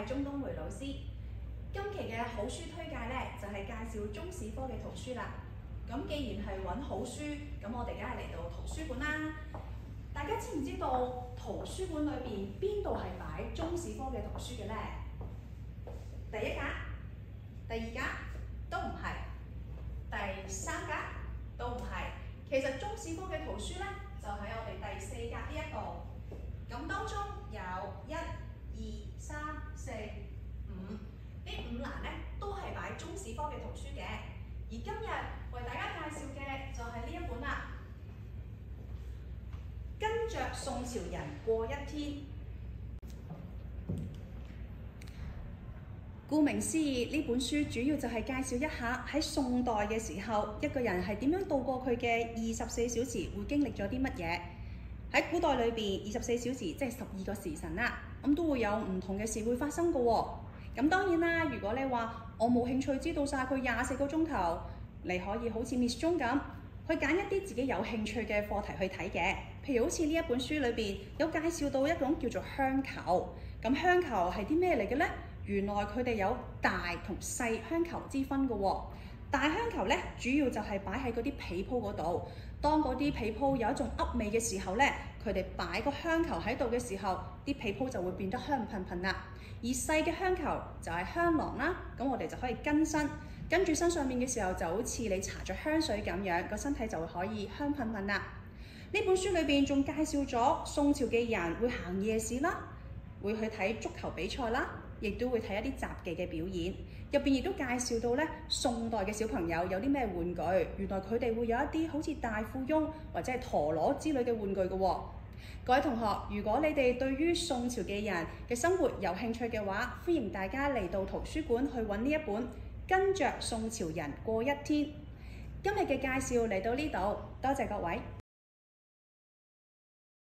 係鍾東梅老師。今期嘅好書推介呢，就係介紹中史科嘅圖書啦。咁既然係揾好書，咁我哋梗係嚟到圖書館啦。大家知唔知道圖書館裏邊邊度係擺中史科嘅圖書嘅呢？第一格、第二格都唔係，第三格都唔係。其實中史科嘅圖書呢，就喺我哋第四格呢一度。咁當中有1、2、3、4、5呢5欄呢，都係擺中史科嘅圖書嘅。而今日為大家介紹嘅就係呢一本啦，《跟着宋朝人過一天》。顧名思義，呢本書主要就係介紹一下喺宋代嘅時候，一個人係點樣度過佢嘅24小時，會經歷咗啲乜嘢。喺古代裏邊，24小時即係12個時辰啦，咁都會有唔同嘅事會發生嘅喎。咁當然啦，如果你話我冇興趣知道晒佢24個鐘頭，你可以好似 Miss 鐘咁，去揀一啲自己有興趣嘅課題去睇嘅。譬如好似呢一本書裏邊有介紹到一種叫做香球。咁香球係啲咩嚟嘅呢？原來佢哋有大同細香球之分嘅喎。大香球咧，主要就係擺喺嗰啲被鋪嗰度。當嗰啲被鋪有一種噏味嘅時候咧，佢哋擺個香球喺度嘅時候，啲被鋪就會變得香噴噴啦。而細嘅香球就係香囊啦，咁我哋就可以跟身，跟住身上面嘅時候就好似你搽咗香水咁樣，個身體就會可以香噴噴啦。呢本書裏邊仲介紹咗宋朝嘅人會行夜市啦，會去睇足球比賽啦，亦都會睇一啲雜技嘅表演。入邊亦都介紹到咧，宋代嘅小朋友有啲咩玩具，原來佢哋會有一啲好似大富翁或者係陀螺之類嘅玩具嘅喎。各位同學，如果你哋對於宋朝嘅人嘅生活有興趣嘅話，歡迎大家嚟到圖書館去揾呢一本《跟着宋朝人過一天》。今日嘅介紹嚟到呢度，多謝各位。